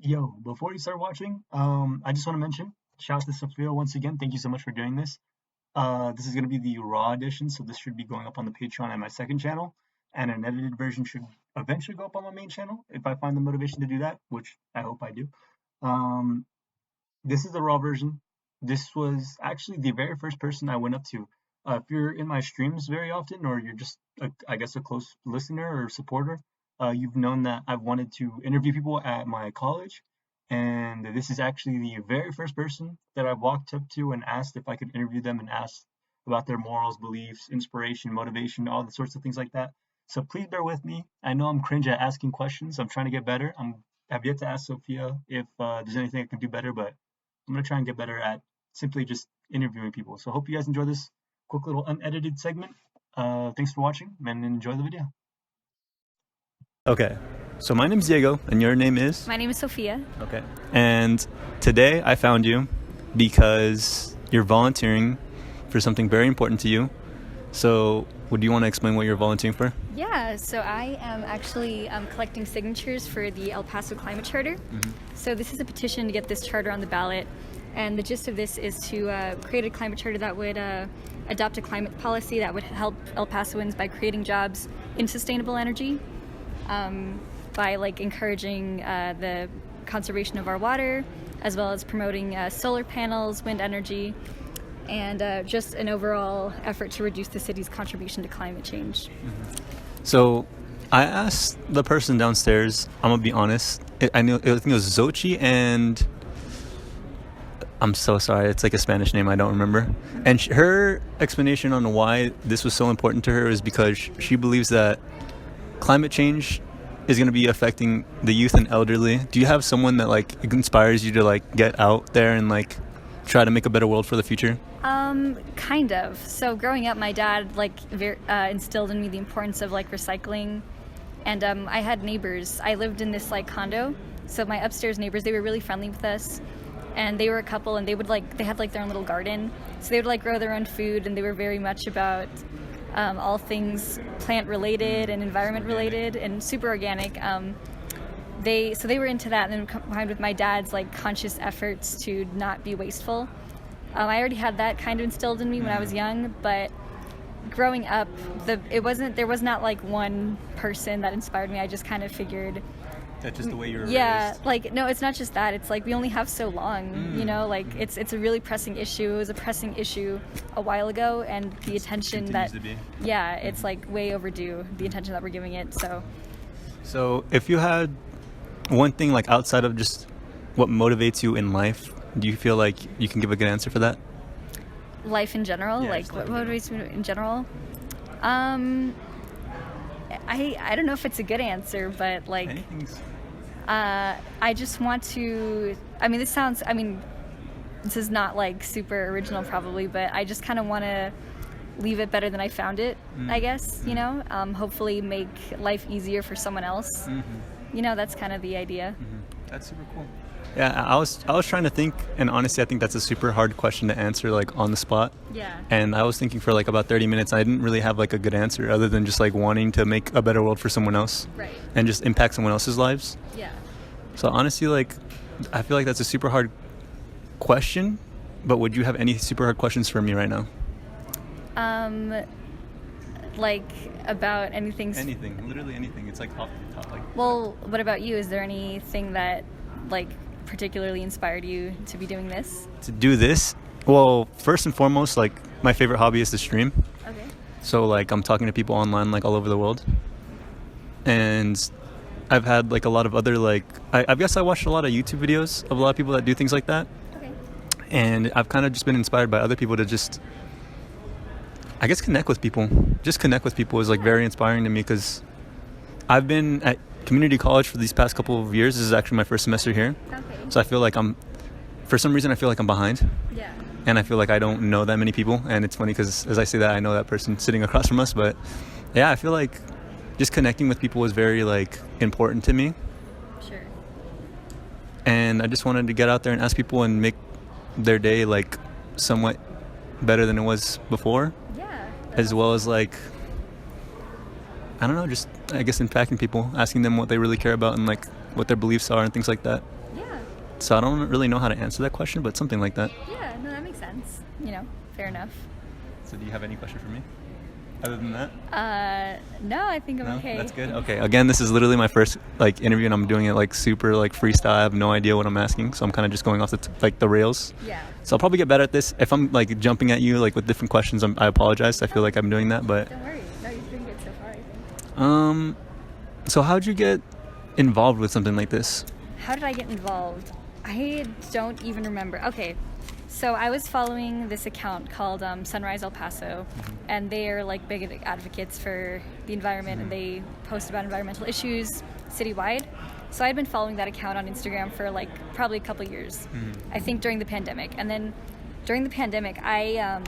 Yo, before you start watching, I just want to mention, shout out to Sofia once again. Thank you so much for doing this. This is going to be the raw edition, so this should be going up on the Patreon and my second channel, and an edited version should eventually go up on my main channel if I find the motivation to do that, which I hope I do. Um, this is the raw version. This was actually the very first person I went up to. If you're in my streams very often, or you're just, I guess, a close listener or supporter, you've known that I've wanted to interview people at my college. And this is actually the very first person that I've walked up to and asked if I could interview them and ask about their morals, beliefs, inspiration, motivation, all the sorts of things like that. So please bear with me. I know I'm cringe at asking questions. I'm trying to get better. I've yet to ask Sophia if there's anything I can do better, but I'm gonna try and get better at simply just interviewing people. So I hope you guys enjoy this quick little unedited segment. Thanks for watching and enjoy the video. Okay, so my name's Diego, and your name is? My name is Sofia. Okay. And today I found you because you're volunteering for something very important to you. So would you want to explain what you're volunteering for? Yeah, so I am actually collecting signatures for the El Paso Climate Charter. So this is a petition to get this charter on the ballot. And the gist of this is to create a climate charter that would adopt a climate policy that would help El Pasoans by creating jobs in sustainable energy, by encouraging the conservation of our water, as well as promoting solar panels, wind energy, and just an overall effort to reduce the city's contribution to climate change. So I asked the person downstairs, I'm going to be honest, I think it was Xochi, and I'm so sorry, it's like a Spanish name, I don't remember. And her explanation on why this was so important to her is because she believes that climate change is going to be affecting the youth and elderly. Do you have someone that inspires you to get out there and try to make a better world for the future? Kind of. So growing up, my dad instilled in me the importance of recycling, and I had neighbors. I lived in this condo, so my upstairs neighbors, they were really friendly with us, and they were a couple, and they would they had their own little garden, so they would grow their own food, and they were very much about all things plant related and environment related and super organic. They were into that, and then combined with my dad's conscious efforts to not be wasteful. I already had that kind of instilled in me when I was young, but growing up, there was not one person that inspired me. I just kind of figured that's just the way you were raised. No, it's not just that. It's we only have so long, it's a really pressing issue. It was a pressing issue a while ago, and the attention that, it's way overdue, the attention that we're giving it. So if you had one thing outside of just what motivates you in life, do you feel like you can give a good answer for that? Life in general? What motivates me in general? I don't know if it's a good answer, but Anything's... I just want to, this is not super original probably, but I just kind of want to leave it better than I found it, I guess, hopefully make life easier for someone else. That's kind of the idea. That's super cool. Yeah, I was trying to think, and honestly, I think that's a super hard question to answer on the spot. Yeah. And I was thinking for about 30 minutes. I didn't really have a good answer other than just wanting to make a better world for someone else. Right. And just impact someone else's lives. Yeah. So honestly, I feel like that's a super hard question. But would you have any super hard questions for me right now? About anything. Anything, literally anything. It's off the top. Well, what about you? Is there anything that particularly inspired you to be doing this? To do this? Well, first and foremost, my favorite hobby is to stream. Okay. So I'm talking to people online all over the world. And I've had a lot of other I guess I watched a lot of YouTube videos of a lot of people that do things like that. Okay. And I've kind of just been inspired by other people to just, I guess, connect with people. Just connect with people is very inspiring to me, because I've been at community college for these past couple of years. This is actually my first semester here. Okay. So I feel for some reason I feel I'm behind. Yeah. And I feel I don't know that many people. And it's funny because as I say that, I know that person sitting across from us. But yeah, I feel just connecting with people is very important to me. Sure. And I just wanted to get out there and ask people and make their day somewhat better than it was before. Yeah. As well as I don't know, just I guess impacting people, asking them what they really care about and what their beliefs are and things like that. Yeah, so I don't really know how to answer that question, but something like that. Yeah, no, that makes sense. Fair enough. So do you have any question for me other than that? No, I think I'm No? okay. That's good. Okay, again, this is literally my first interview, and I'm doing it super freestyle. I have no idea what I'm asking, so I'm kind of just going off the rails. Yeah. So I'll probably get better at this. If I'm jumping at you with different questions, I apologize. I feel like I'm doing that, but Don't worry. No, you're doing good so far, I think. So how'd you get involved with something like this? How did I get involved? I don't even remember. Okay, so I was following this account called Sunrise El Paso, and they are big advocates for the environment, and they post about environmental issues citywide. So I'd been following that account on Instagram for probably a couple years, I think during the pandemic. And then during the pandemic, I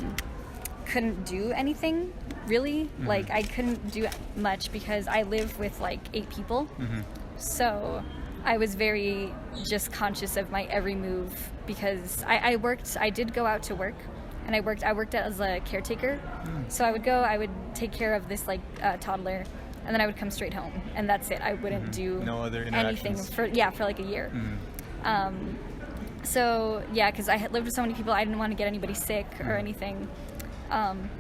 couldn't do anything really. I couldn't do much because I live with 8 people. So I was very just conscious of my every move because I did go out to work, and I worked as a caretaker. So I would take care of this toddler, and then I would come straight home, and that's it. I wouldn't do no other anything interactions. for a year. So yeah, because I had lived with so many people, I didn't want to get anybody sick or anything. And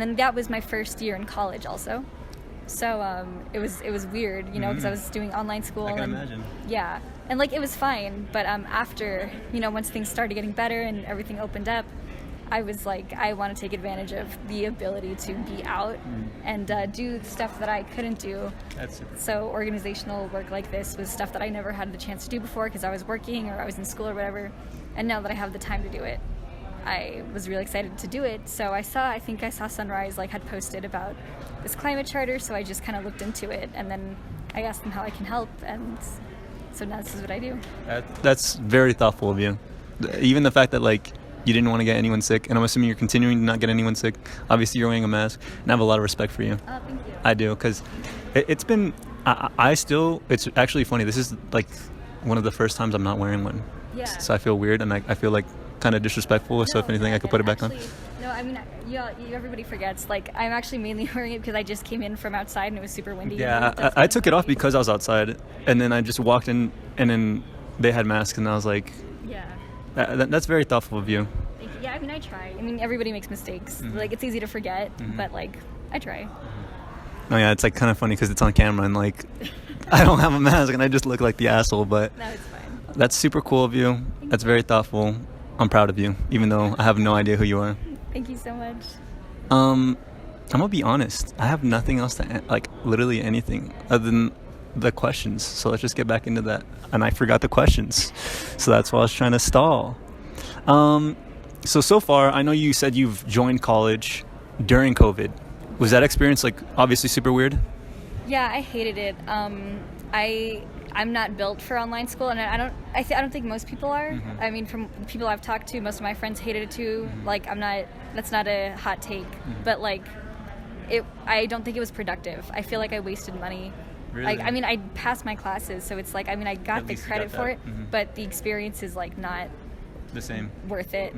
then that was my first year in college also. So it was weird, because I was doing online school. I can imagine. Yeah, and it was fine, but after once things started getting better and everything opened up, I was I want to take advantage of the ability to be out and do stuff that I couldn't do. That's super. So organizational work like this was stuff that I never had the chance to do before because I was working or I was in school or whatever. And now that I have the time to do it, I was really excited to do it. So I think I saw Sunrise had posted about this climate charter, so I just kind of looked into it, and then I asked them how I can help, and so now this is what I do. That's very thoughtful of you. Even the fact that you didn't want to get anyone sick, and I'm assuming you're continuing to not get anyone sick. Obviously, you're wearing a mask, and I have a lot of respect for you. Oh, thank you. I do, because it's been. It's actually funny. This is one of the first times I'm not wearing one. Yeah. So I feel weird, and I feel kind of disrespectful. So if anything, I could put it back on. No, I mean, everybody forgets. I'm actually mainly wearing it because I just came in from outside and it was super windy. Yeah, I took it off because I was outside, and then I just walked in, and then they had masks, and I was like, yeah. That's very thoughtful of you. Thank you. Yeah, I mean, I try. I mean, everybody makes mistakes. It's easy to forget, but I try. Oh yeah, it's kind of funny because it's on camera, and I don't have a mask, and I just look like the asshole. But No, it's fine. that's super cool of you. That's very thoughtful. I'm proud of you, even though I have no idea who you are. Thank you so much. I'm gonna be honest. I have nothing else to literally anything other than the questions. So let's just get back into that. And I forgot the questions, so that's why I was trying to stall. So far, I know you said you've joined college during COVID. Was that experience obviously super weird? Yeah, I hated it. I'm not built for online school, and I don't think most people are. I mean, from people I've talked to, most of my friends hated it too. I'm not. That's not a hot take, but I don't think it was productive. I feel like I wasted money. Really? I mean, I passed my classes, so it's I got the credit for it, but the experience is not The same. worth it.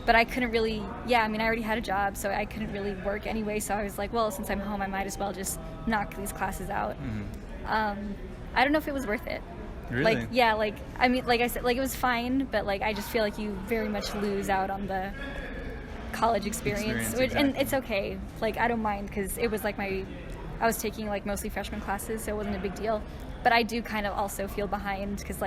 But I couldn't really. Yeah, I mean, I already had a job, so I couldn't really work anyway. So I was well, since I'm home, I might as well just knock these classes out. I don't know if it was worth it. Really? I mean, like I said, it was fine, but I just feel you very much lose out on the college experience, and it's okay. I don't mind because it was I was taking mostly freshman classes, so it wasn't a big deal. But I do kind of also feel behind because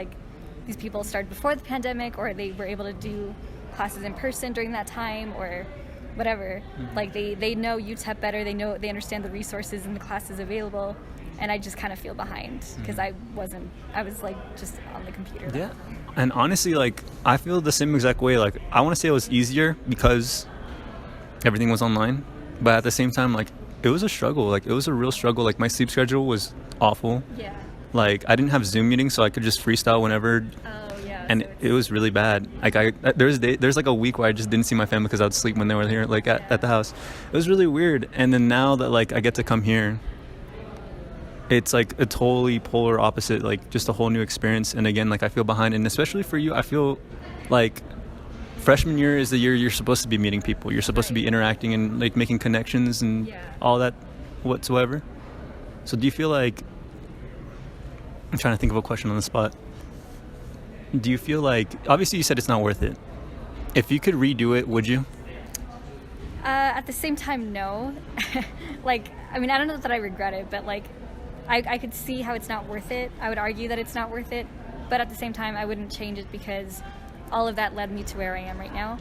these people started before the pandemic, or they were able to do classes in person during that time, or whatever. They know UTEP better. They understand the resources and the classes available. And I just kind of feel behind because I was just on the computer. Yeah. And honestly, I feel the same exact way. I want to say it was easier because everything was online, but at the same time, it was a struggle. It was a real struggle. My sleep schedule was awful. Yeah. I didn't have Zoom meetings, so I could just freestyle whenever. Oh yeah. And it was really bad. There's a week where I just didn't see my family because I would sleep when they were here, at the house. It was really weird. And then now that I get to come here, it's a totally polar opposite, just a whole new experience. And again, I feel behind, and especially for you, I feel freshman year is the year you're supposed to be meeting people. You're supposed to be interacting and making connections and all that whatsoever. So do you feel I'm trying to think of a question on the spot. do you feel like, obviously you said it's not worth it. If you could redo it, would you? At the same time, no. Like, I mean, I don't know that I regret it, but like, I could see how it's not worth it. I would argue that it's not worth it, but at the same time, I wouldn't change it because all of that led me to where I am right now.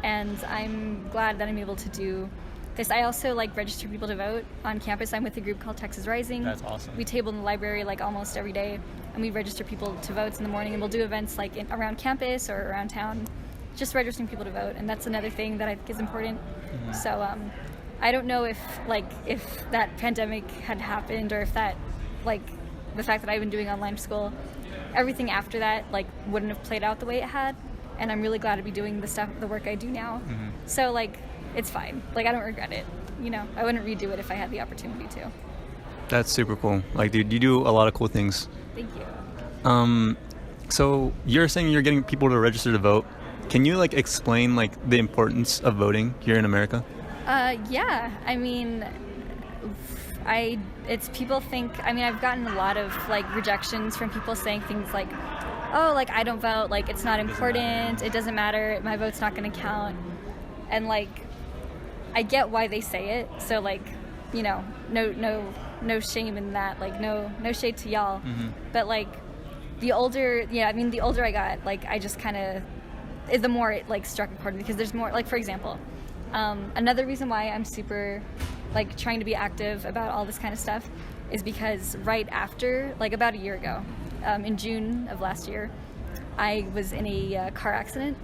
And I'm glad that I'm able to do this. I also like register people to vote on campus. I'm with a group called Texas Rising. That's awesome. We table in the library like almost every day, and we register people to vote in the morning, and we'll do events like around campus or around town, just registering people to vote. And that's another thing that I think is important. Mm-hmm. So I don't know if that pandemic had happened, or if that, like, the fact that I've been doing online school, everything after that like wouldn't have played out the way it had. And I'm really glad to be doing the work I do now. Mm-hmm. So like, it's fine. Like, I don't regret it. You know, I wouldn't redo it if I had the opportunity to. That's super cool. Like, dude, you do a lot of cool things. Thank you. So you're saying you're getting people to register to vote. Can you like explain like the importance of voting here in America? Yeah. I mean, it's people think, I mean, I've gotten a lot of like rejections from people saying things like, oh, like, I don't vote, like, it's not important, it doesn't matter, my vote's not going to count. And like, I get why they say it, so like, you know, no shame in that, like, no shade to y'all. Mm-hmm. But like, the older I got, like, I just kind of, the more it like struck important, because there's more, like, for example, another reason why I'm super like trying to be active about all this kind of stuff is because right after, like, about a year ago, in June of last year, I was in a car accident,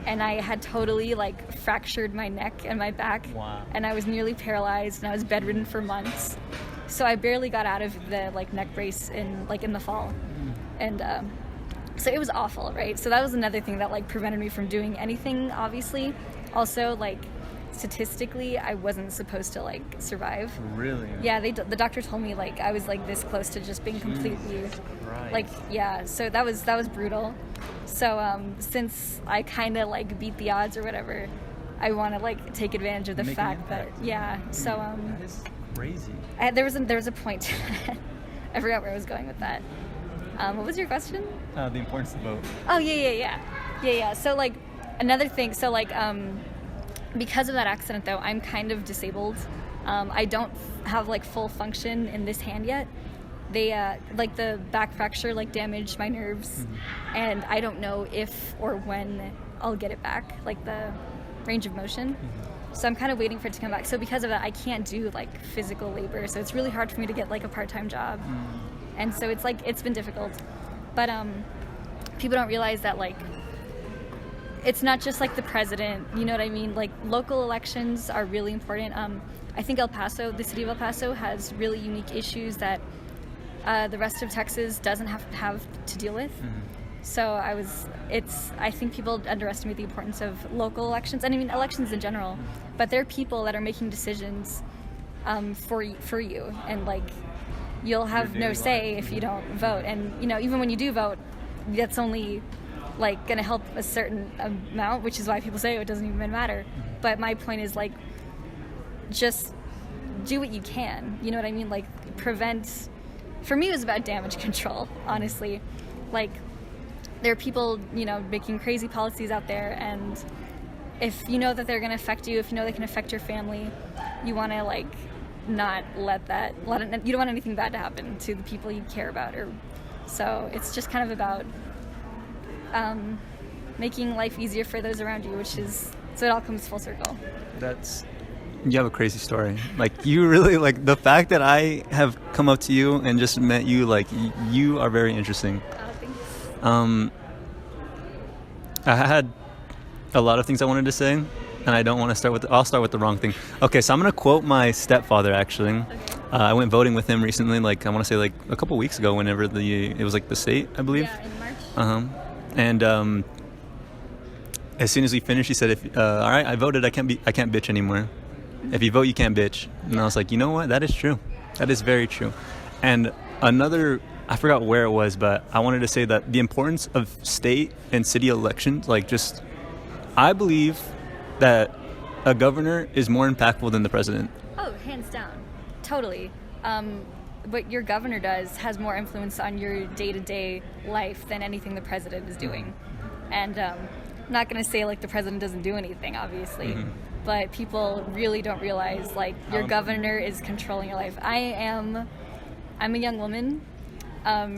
and I had totally like fractured my neck and my back. Wow. And I was nearly paralyzed, and I was bedridden for months. So I barely got out of the like neck brace in the fall. And so it was awful, right? So that was another thing that like prevented me from doing anything, obviously. Also, like, statistically, I wasn't supposed to like survive. Really? Yeah, the doctor told me like I was like this close to just being completely like, yeah, so that was brutal. So since I kind of like beat the odds or whatever, I want to like take advantage of the fact that, yeah. So that is crazy. there was a point. I forgot where I was going with that. What was your question? The importance of vote. Oh, yeah. So like another thing, so like because of that accident though, I'm kind of disabled. I don't have like full function in this hand yet. They like the back fracture like damaged my nerves, mm-hmm. and I don't know if or when I'll get it back, like the range of motion. Mm-hmm. So I'm kind of waiting for it to come back. So because of that, I can't do like physical labor. So it's really hard for me to get like a part-time job. Mm-hmm. And so it's like, it's been difficult. But people don't realize that like, it's not just like the president, you know what I mean? Like, local elections are really important. I think the city of El Paso has really unique issues that the rest of Texas doesn't have to deal with. Mm-hmm. So I think people underestimate the importance of local elections, and I mean elections in general, but they're people that are making decisions for you, and like, you'll have no say if you don't vote. And you know, even when you do vote, that's only like going to help a certain amount, which is why people say, oh, it doesn't even matter. But my point is like, just do what you can, you know what I mean? Like, prevent. For me, it was about damage control, honestly. Like, there are people, you know, making crazy policies out there, and if you know that they're going to affect you, if you know they can affect your family, you want to like not you don't want anything bad to happen to the people you care about. So it's just kind of about making life easier for those around you, so it all comes full circle. You have a crazy story. Like, you really, like, the fact that I have come up to you and just met you, like, you are very interesting. Thanks. I had a lot of things I wanted to say, and I don't want to I'll start with the wrong thing. Okay, so I'm going to quote my stepfather, actually. Okay. I went voting with him recently, like, I want to say, like, a couple weeks ago, whenever it was, like, the state, I believe. Yeah, in March. Uh-huh. And as soon as we finished, he said, all right, I voted, I can't bitch anymore. If you vote, you can't bitch. And I was like, you know what? That is true. That is very true. And I forgot where it was, but I wanted to say that the importance of state and city elections, like, just, I believe that a governor is more impactful than the president. Oh, hands down. Totally. what your governor does has more influence on your day-to-day life than anything the president is doing. And I'm not going to say like the president doesn't do anything, obviously, but people really don't realize like your governor is controlling your life. I'm a young woman,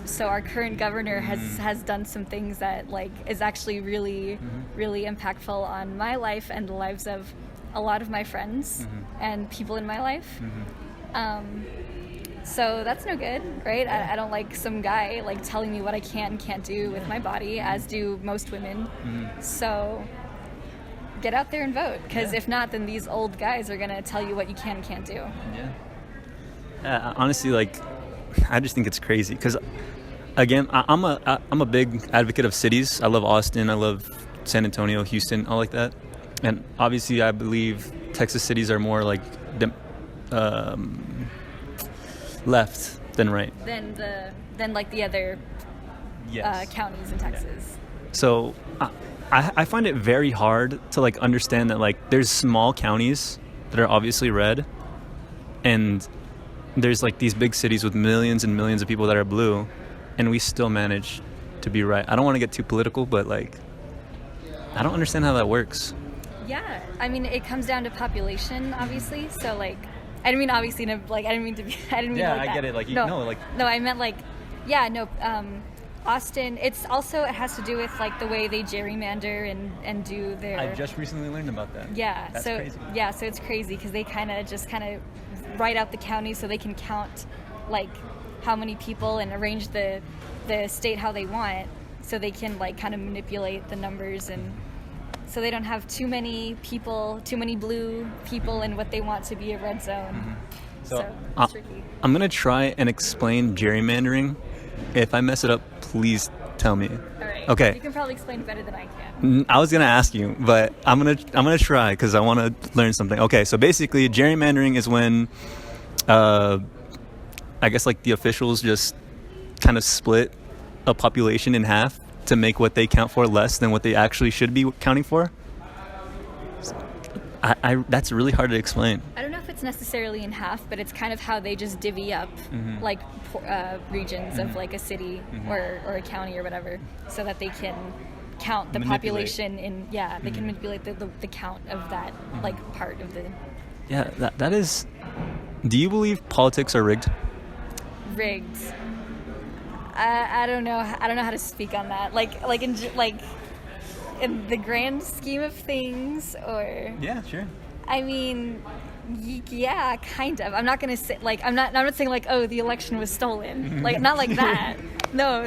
so our current governor has done some things that like is actually really really impactful on my life and the lives of a lot of my friends and people in my life. So that's no good, right? I don't like some guy like telling me what I can and can't do with my body, as do most women. So get out there and vote, because if not, then these old guys are gonna tell you what you can and can't do. Honestly, like, I just think it's crazy because, again, I'm a big advocate of cities. I love Austin. I love San Antonio, Houston, all like that. And obviously, I believe Texas cities are more like left than right. Than like the other counties in Texas. So I find it very hard to like understand that like there's small counties that are obviously red, and there's like these big cities with millions and millions of people that are blue, and we still manage to be right. I don't want to get too political, but like I don't understand how that works. Yeah, I mean it comes down to population, obviously. So like I didn't mean obviously, like I didn't mean to be. I didn't mean like that. I get it. Like no, I meant like Austin. It has to do with like the way they gerrymander and do their. I just recently learned about that. Yeah, that's crazy. Yeah, so it's crazy because they kind of write out the county so they can count like how many people and arrange the state how they want, so they can like kind of manipulate the numbers, and so they don't have too many blue people in what they want to be a red zone. So it's tricky. I'm gonna try and explain gerrymandering. If I mess it up, please tell me. All right. Okay. You can probably explain better than I can. I was gonna ask you, but I'm gonna try because I want to learn something. Okay, so basically, gerrymandering is when, I guess like the officials just kind of split a population in half to make what they count for less than what they actually should be counting for. That's really hard to explain. I don't know if it's necessarily in half, but it's kind of how they just divvy up like regions of like a city or a county or whatever, so that they can count the population they can manipulate the count of that like part of the. Yeah, that is. Do you believe politics are rigged? Rigged. I don't know. I don't know how to speak on that. In the grand scheme of things, or yeah, sure. I mean, yeah, kind of. I'm not gonna say like I'm not saying like, oh, the election was stolen. Like not like that. No.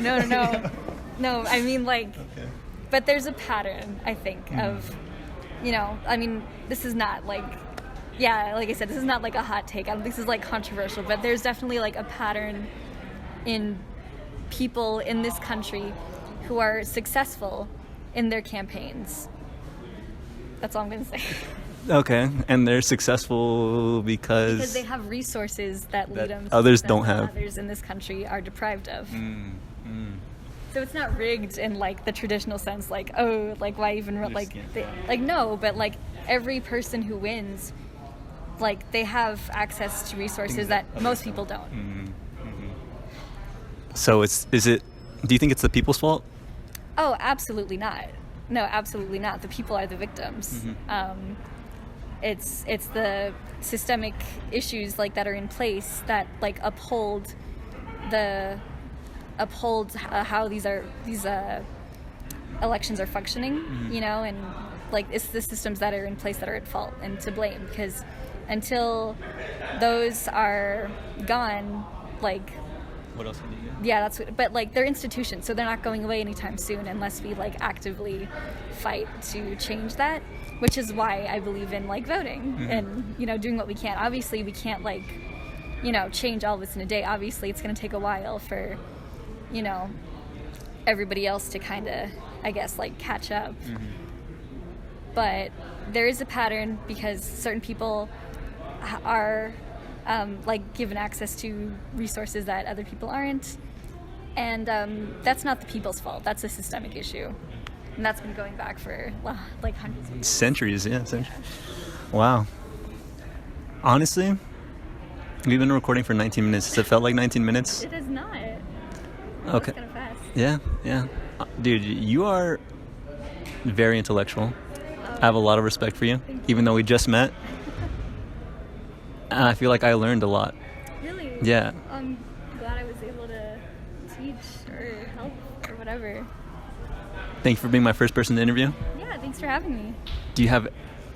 No, I mean like, okay. But there's a pattern, I think, of, I mean, this is not like, like I said, this is not like a hot take. I don't think this is like controversial, but there's definitely like a pattern in people in this country who are successful in their campaigns. That's all I'm going to say. Okay, and they're successful because they have resources that lead them to others don't have. Others in this country are deprived of. So it's not rigged in like the traditional sense, like, oh, like why even no, but like every person who wins, like they have access to resources that most people don't. So do you think it's the people's fault? Oh, absolutely not. No, absolutely not. The people are the victims. It's the systemic issues like that are in place that like uphold how these elections are functioning, and like it's the systems that are in place that are at fault and to blame, because until those are gone, like what else can you do? Yeah, but like they're institutions, so they're not going away anytime soon unless we like actively fight to change that, which is why I believe in like voting and doing what we can. Obviously we can't like change all of this in a day. Obviously it's going to take a while for everybody else to kind of, I guess, like catch up. But there is a pattern because certain people are like given access to resources that other people aren't, and that's not the people's fault. That's a systemic issue, and that's been going back for like hundreds of years. Centuries. Wow. Honestly, We've been recording for 19 minutes. Does it felt like 19 minutes? It is not. Okay. Kind of fast. Yeah. Dude, you are very intellectual. I have a lot of respect for you, even though we just met. And I feel like I learned a lot. Really? Yeah. I'm glad I was able to teach or help or whatever. Thank you for being my first person to interview. Yeah, thanks for having me. Do you have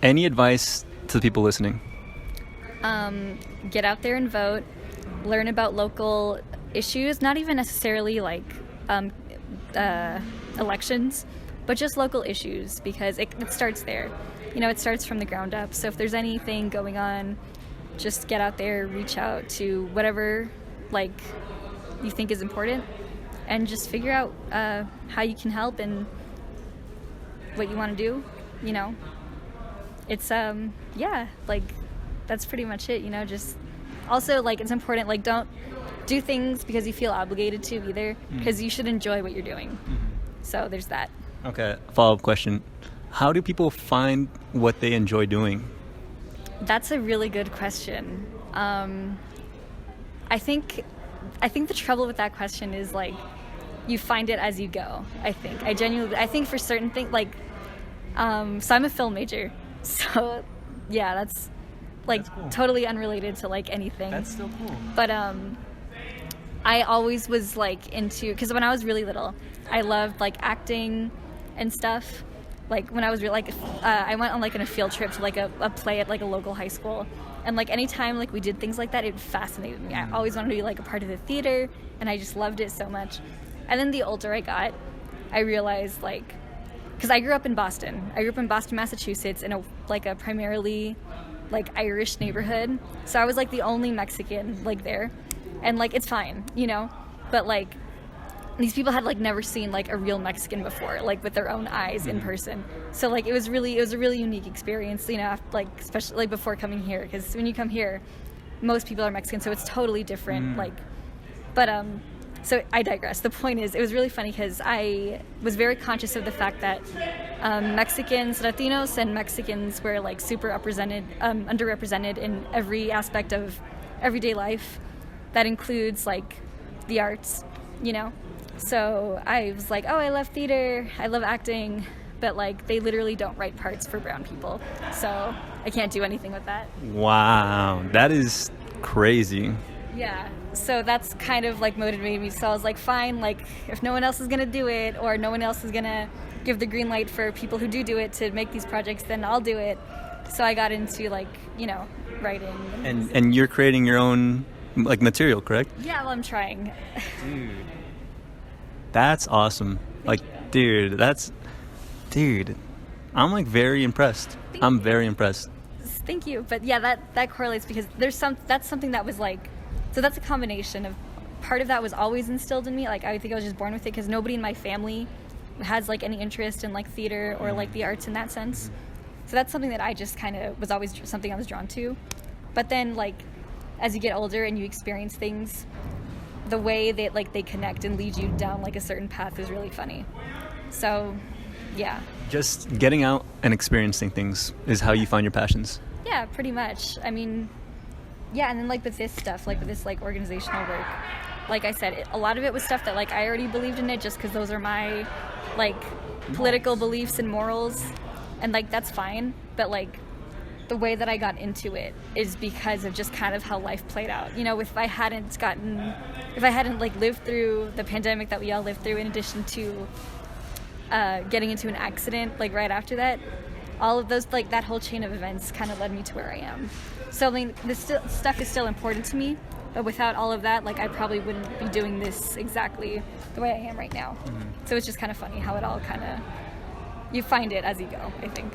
any advice to the people listening? Get out there and vote. Learn about local issues, not even necessarily like elections, but just local issues, because it starts there. It starts from the ground up. So if there's anything going on, just get out there, reach out to whatever like you think is important, and just figure out how you can help and what you want to do. It's like that's pretty much it. Just also like it's important, like don't do things because you feel obligated to either, because you should enjoy what you're doing. So there's that. Okay, follow-up question. How do people find what they enjoy doing? That's a really good question. I think the trouble with that question is like you find it as you go. I think for certain things, like so I'm a film major, so yeah, that's like that's cool. Totally unrelated to like anything. That's still cool. But I always was like into, because when I was really little, I loved like acting and stuff. Like when I was I went on like on a field trip to like a play at like a local high school, and like anytime like we did things like that, it fascinated me. I always wanted to be like a part of the theater, and I just loved it so much. And then the older I got, I realized like, because I grew up in Boston, Massachusetts, in a primarily like Irish neighborhood, so I was like the only Mexican like there, and like it's fine, but like these people had like never seen like a real Mexican before, like with their own eyes in person. So like it was a really unique experience, like especially like before coming here, because when you come here, most people are Mexican, so it's totally different. So I digress. The point is, it was really funny because I was very conscious of the fact that Mexicans, Latinos, and Mexicans were like super underrepresented in every aspect of everyday life. That includes like the arts, So I was like, oh, I love theater, I love acting, but like they literally don't write parts for brown people, so I can't do anything with that. Wow, that is crazy. Yeah, so that's kind of like motivated me. So I was like, fine, like if no one else is gonna do it, or no one else is gonna give the green light for people who do it to make these projects, then I'll do it. So I got into like, writing. And you're creating your own like material, correct? Yeah, well, I'm trying. Dude, that's awesome. Dude, I'm like very impressed. I'm very impressed. Thank you. But yeah, that correlates, because that's something that was like, so that's a combination of, part of that was always instilled in me. Like I think I was just born with it, because nobody in my family has like any interest in like theater or like the arts in that sense. So that's something that I just kind of was always something I was drawn to. But then like as you get older and you experience things, the way that like they connect and lead you down like a certain path is really funny. So yeah, just getting out and experiencing things is how you find your passions. Yeah, pretty much. I mean, yeah, and then like with this stuff, like with this like organizational work, like I said, a lot of it was stuff that like I already believed in it, just because those are my like political beliefs and morals, and like that's fine. But like the way that I got into it is because of just kind of how life played out. If I hadn't like lived through the pandemic that we all lived through, in addition to getting into an accident like right after that, all of those, like that whole chain of events kind of led me to where I am. So I mean, this stuff is still important to me, but without all of that, like I probably wouldn't be doing this exactly the way I am right now. So it's just kind of funny how it all kind of, you find it as you go, I think.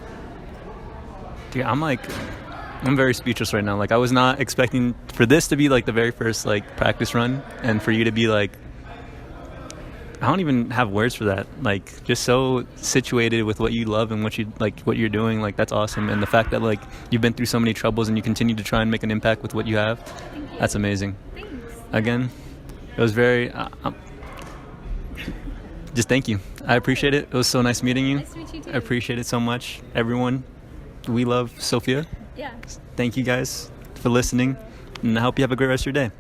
Dude, I'm very speechless right now. Like I was not expecting for this to be like the very first like practice run, and for you to be like, I don't even have words for that. Like just so situated with what you love and what you're doing. Like that's awesome. And the fact that like you've been through so many troubles and you continue to try and make an impact with what you have, that's amazing. Thanks. Again, it was very. Just thank you. I appreciate it. It was so nice meeting you. Nice to meet you too. I appreciate it so much. Everyone, we love Sofia. Yeah. Thank you guys for listening. And I hope you have a great rest of your day.